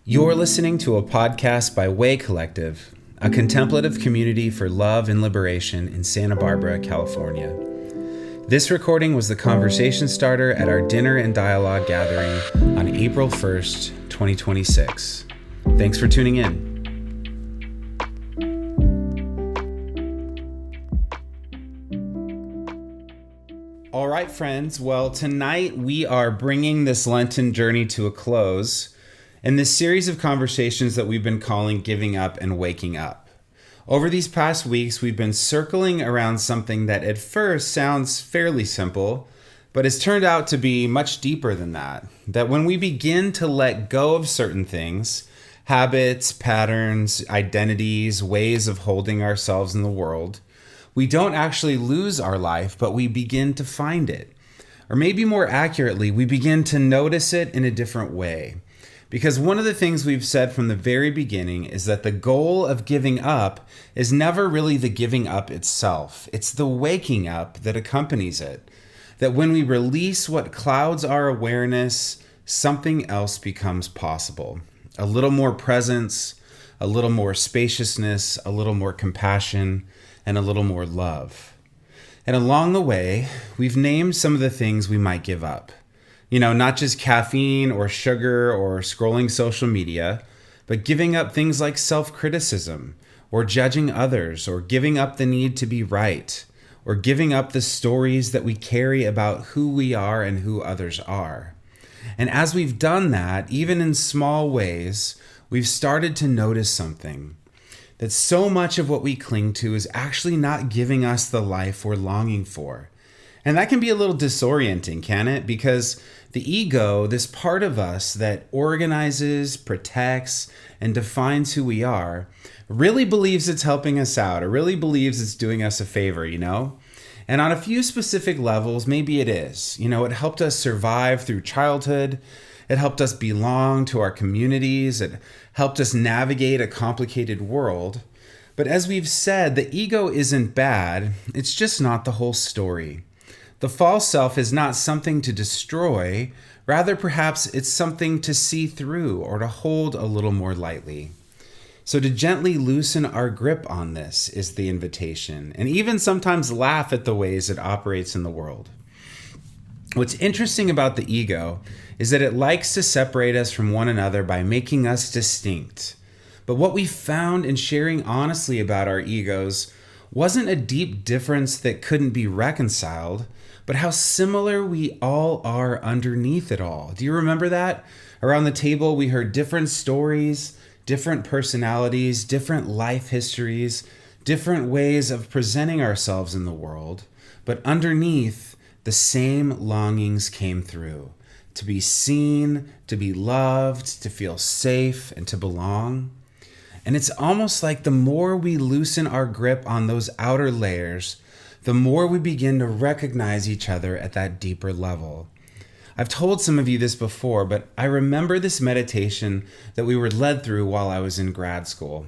You're listening to a podcast by Way Collective, a contemplative community for love and liberation in Santa Barbara, California. This recording was the conversation starter at our dinner and dialogue gathering on April 1st, 2026. Thanks for tuning in. All right, friends. Well, tonight we are bringing this Lenten journey to a close in this series of conversations that we've been calling Giving Up and Waking Up. Over these past weeks, we've been circling around something that at first sounds fairly simple, but has turned out to be much deeper than that. That when we begin to let go of certain things, habits, patterns, identities, ways of holding ourselves in the world, we don't actually lose our life, but we begin to find it. Or maybe more accurately, we begin to notice it in a different way. Because one of the things we've said from the very beginning is that the goal of giving up is never really the giving up itself. It's the waking up that accompanies it. That when we release what clouds our awareness, something else becomes possible. A little more presence, a little more spaciousness, a little more compassion, and a little more love. And along the way, we've named some of the things we might give up. You know, not just caffeine or sugar or scrolling social media, but giving up things like self-criticism or judging others or giving up the need to be right or giving up the stories that we carry about who we are and who others are. And as we've done that, even in small ways, we've started to notice something. That so much of what we cling to is actually not giving us the life we're longing for. And that can be a little disorienting, can it? Because the ego, this part of us that organizes, protects, and defines who we are, really believes it's helping us out, or really believes it's doing us a favor, you know? And on a few specific levels, maybe it is. You know, it helped us survive through childhood. It helped us belong to our communities. It helped us navigate a complicated world. But as we've said, the ego isn't bad. It's just not the whole story. The false self is not something to destroy. Rather, perhaps it's something to see through or to hold a little more lightly. So to gently loosen our grip on this is the invitation, and even sometimes laugh at the ways it operates in the world. What's interesting about the ego is that it likes to separate us from one another by making us distinct. But what we found in sharing honestly about our egos wasn't a deep difference that couldn't be reconciled, but how similar we all are underneath it all. Do you remember that? Around the table, we heard different stories, different personalities, different life histories, different ways of presenting ourselves in the world, but underneath, the same longings came through. To be seen, to be loved, to feel safe, and to belong. And it's almost like the more we loosen our grip on those outer layers, the more we begin to recognize each other at that deeper level. I've told some of you this before, but I remember this meditation that we were led through while I was in grad school.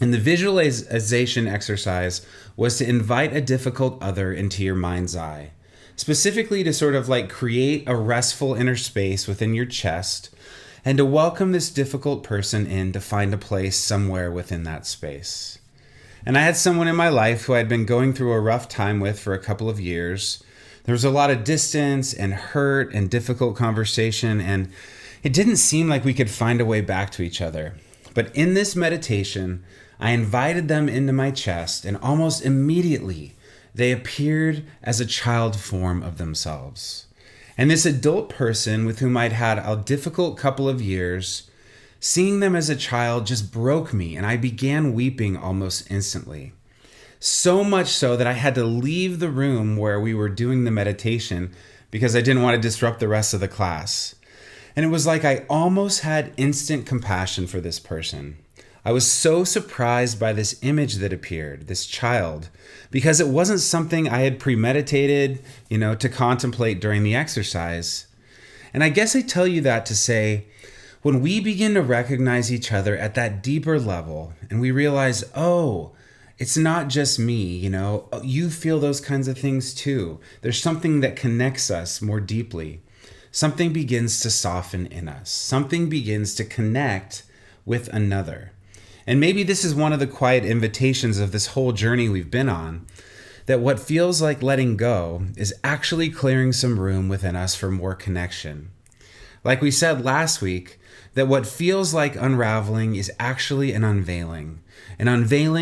And the visualization exercise was to invite a difficult other into your mind's eye, specifically to sort of like create a restful inner space within your chest and to welcome this difficult person in to find a place somewhere within that space. And I had someone in my life who I'd been going through a rough time with for a couple of years. There was a lot of distance and hurt and difficult conversation, and it didn't seem like we could find a way back to each other. But in this meditation, I invited them into my chest, and almost immediately, they appeared as a child form of themselves. And this adult person with whom I'd had a difficult couple of years, seeing them as a child just broke me, and I began weeping almost instantly. So much so that I had to leave the room where we were doing the meditation because I didn't want to disrupt the rest of the class. And it was like I almost had instant compassion for this person. I was so surprised by this image that appeared, this child, because it wasn't something I had premeditated, to contemplate during the exercise. And I guess I tell you that to say, when we begin to recognize each other at that deeper level and we realize, oh, it's not just me, you feel those kinds of things too. There's something that connects us more deeply. something begins to soften in us. Something begins to connect with another. And maybe this is one of the quiet invitations of this whole journey we've been on, that what feels like letting go is actually clearing some room within us for more connection. Like we said last week, that what feels like unraveling is actually an unveiling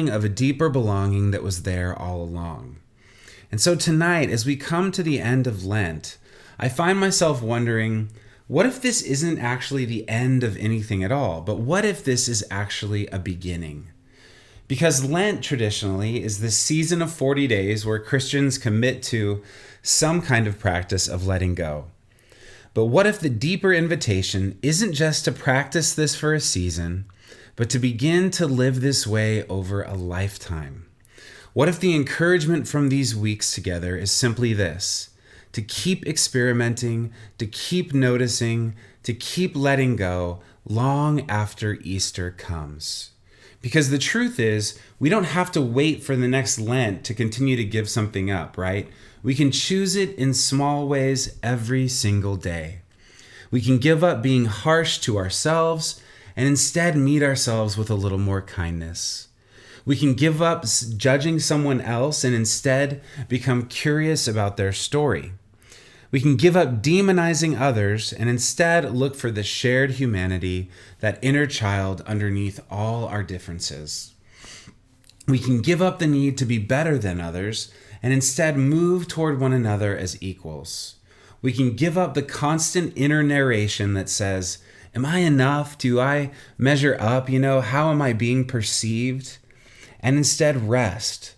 of a deeper belonging that was there all along. And so tonight, as we come to the end of Lent, I find myself wondering, what if this isn't actually the end of anything at all, but what if this is actually a beginning? Because Lent traditionally is this season of 40 days where Christians commit to some kind of practice of letting go. But what if the deeper invitation isn't just to practice this for a season, but to begin to live this way over a lifetime? What if the encouragement from these weeks together is simply this: to keep experimenting, to keep noticing, to keep letting go long after Easter comes? Because the truth is, we don't have to wait for the next Lent to continue to give something up, right? We can choose it in small ways every single day. We can give up being harsh to ourselves and instead meet ourselves with a little more kindness. We can give up judging someone else and instead become curious about their story. We can give up demonizing others and instead look for the shared humanity, that inner child underneath all our differences. We can give up the need to be better than others and instead move toward one another as equals. We can give up the constant inner narration that says, am I enough? Do I measure up? How am I being perceived? And instead rest,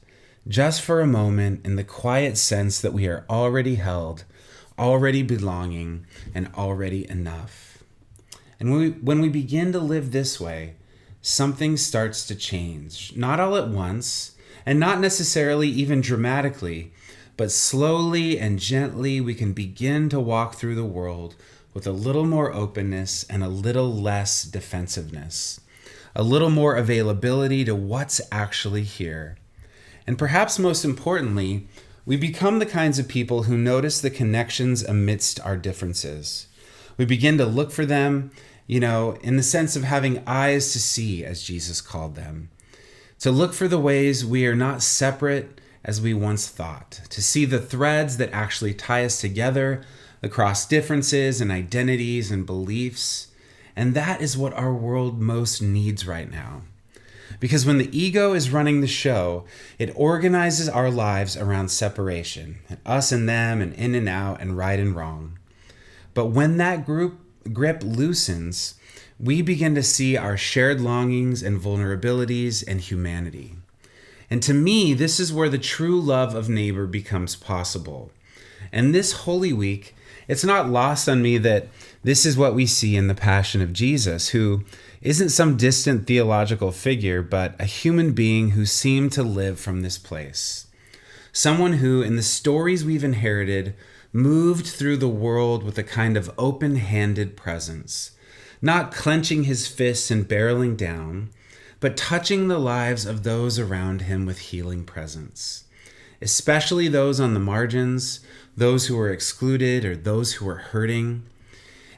just for a moment, in the quiet sense that we are already held, already belonging, and already enough. And when we begin to live this way, something starts to change. Not all at once, and not necessarily even dramatically, but slowly and gently we can begin to walk through the world with a little more openness and a little less defensiveness, a little more availability to what's actually here. And perhaps most importantly, we become the kinds of people who notice the connections amidst our differences. We begin to look for them, in the sense of having eyes to see, as Jesus called them. To look for the ways we are not separate as we once thought. To see the threads that actually tie us together across differences and identities and beliefs. And that is what our world most needs right now. Because when the ego is running the show, it organizes our lives around separation, and us and them, and in and out, and right and wrong. But when that grip loosens, we begin to see our shared longings and vulnerabilities and humanity. And to me, this is where the true love of neighbor becomes possible. And this Holy Week, it's not lost on me that this is what we see in the Passion of Jesus, who isn't some distant theological figure, but a human being who seemed to live from this place. Someone who, in the stories we've inherited, moved through the world with a kind of open-handed presence, not clenching his fists and barreling down, but touching the lives of those around him with healing presence, especially those on the margins, those who were excluded or those who were hurting.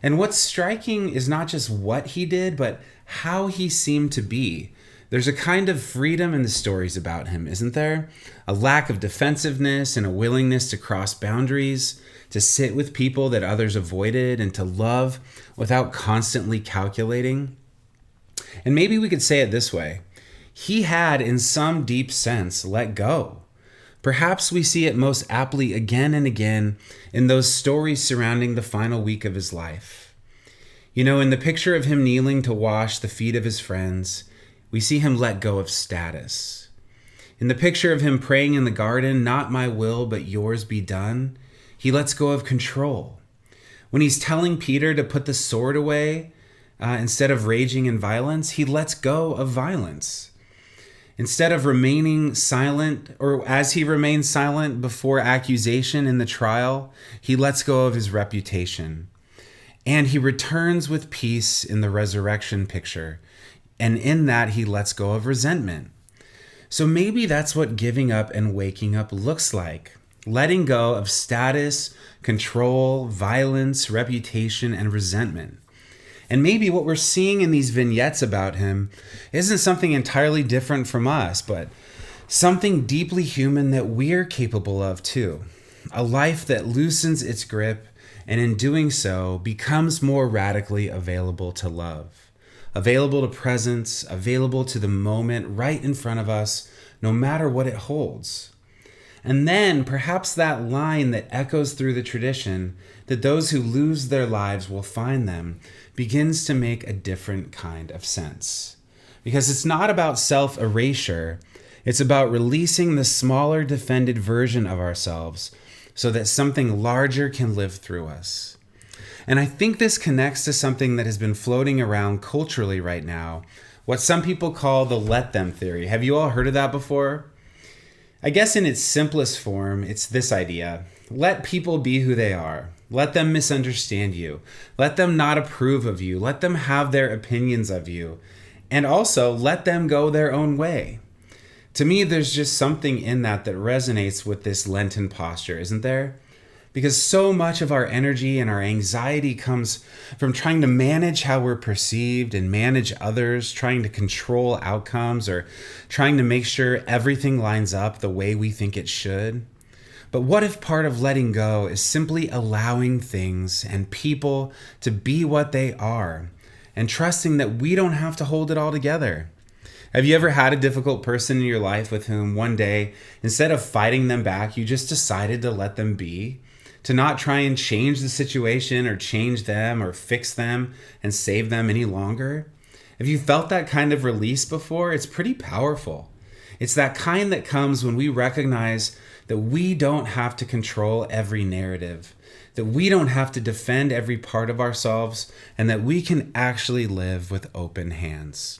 And what's striking is not just what he did, but how he seemed to be. There's a kind of freedom in the stories about him, isn't there? A lack of defensiveness and a willingness to cross boundaries, to sit with people that others avoided, and to love without constantly calculating. And maybe we could say it this way: he had, in some deep sense, let go. Perhaps we see it most aptly again and again in those stories surrounding the final week of his life. In the picture of him kneeling to wash the feet of his friends, we see him let go of status. In the picture of him praying in the garden, "Not my will, but yours be done," he lets go of control. When he's telling Peter to put the sword away, instead of raging in violence, he lets go of violence. Instead of remaining silent, or as he remains silent before accusation in the trial, he lets go of his reputation. And he returns with peace in the resurrection picture. And in that, he lets go of resentment. So maybe that's what giving up and waking up looks like. letting go of status, control, violence, reputation, and resentment. And maybe what we're seeing in these vignettes about him isn't something entirely different from us, but something deeply human that we're capable of too. A life that loosens its grip and in doing so becomes more radically available to love, available to presence, available to the moment right in front of us, no matter what it holds. And then perhaps that line that echoes through the tradition that those who lose their lives will find them begins to make a different kind of sense. Because it's not about self-erasure, it's about releasing the smaller defended version of ourselves so that something larger can live through us. And I think this connects to something that has been floating around culturally right now, what some people call the let them theory. Have you all heard of that before? I guess in its simplest form, it's this idea. Let people be who they are. Let them misunderstand you. Let them not approve of you. Let them have their opinions of you. And also, let them go their own way. To me, there's just something in that resonates with this Lenten posture, isn't there? Because so much of our energy and our anxiety comes from trying to manage how we're perceived and manage others, trying to control outcomes, or trying to make sure everything lines up the way we think it should. But what if part of letting go is simply allowing things and people to be what they are and trusting that we don't have to hold it all together? Have you ever had a difficult person in your life with whom one day, instead of fighting them back, you just decided to let them be? To not try and change the situation or change them or fix them and save them any longer? Have you felt that kind of release before? It's pretty powerful. It's that kind that comes when we recognize that we don't have to control every narrative, that we don't have to defend every part of ourselves, and that we can actually live with open hands.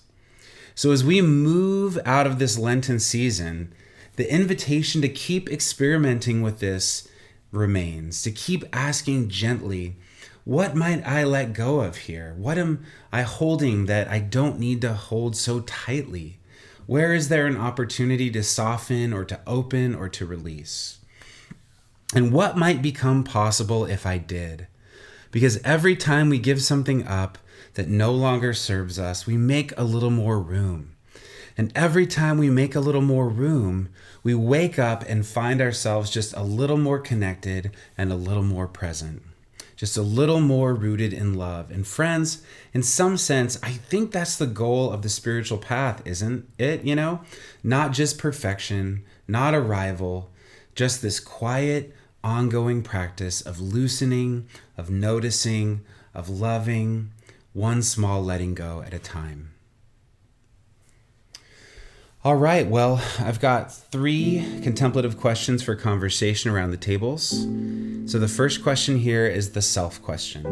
So as we move out of this Lenten season, the invitation to keep experimenting with this remains, to keep asking gently, what might I let go of here? What am I holding that I don't need to hold so tightly? Where is there an opportunity to soften or to open or to release? And what might become possible if I did? Because every time we give something up that no longer serves us, we make a little more room. And every time we make a little more room, we wake up and find ourselves just a little more connected and a little more present, just a little more rooted in love. And friends, in some sense, I think that's the goal of the spiritual path, isn't it? Not just perfection, not arrival, just this quiet, ongoing practice of loosening, of noticing, of loving, one small letting go at a time. All right, well, I've got 3 contemplative questions for conversation around the tables. So the first question here is the self question.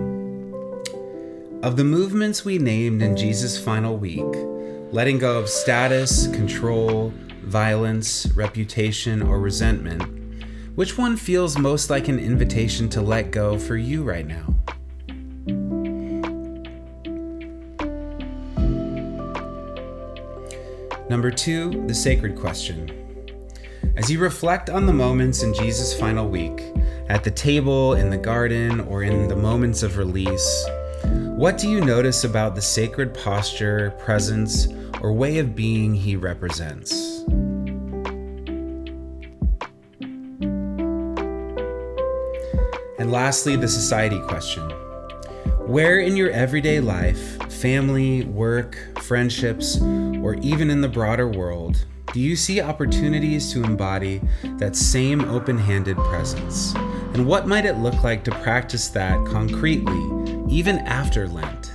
Of the movements we named in Jesus' final week, letting go of status, control, violence, reputation, or resentment, which one feels most like an invitation to let go for you right now? Number 2, the sacred question. As you reflect on the moments in Jesus' final week, at the table, in the garden, or in the moments of release, what do you notice about the sacred posture, presence, or way of being he represents? And lastly, the society question. Where in your everyday life, family, work, friendships, or even in the broader world, do you see opportunities to embody that same open-handed presence? And what might it look like to practice that concretely, even after Lent?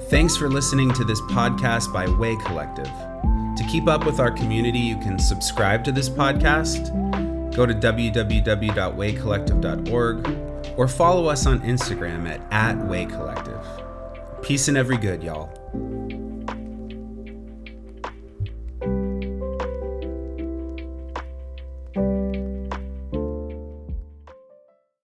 Thanks for listening to this podcast by Way Collective. To keep up with our community, you can subscribe to this podcast, go to www.waycollective.org or follow us on Instagram at @waycollective. Peace and every good, y'all.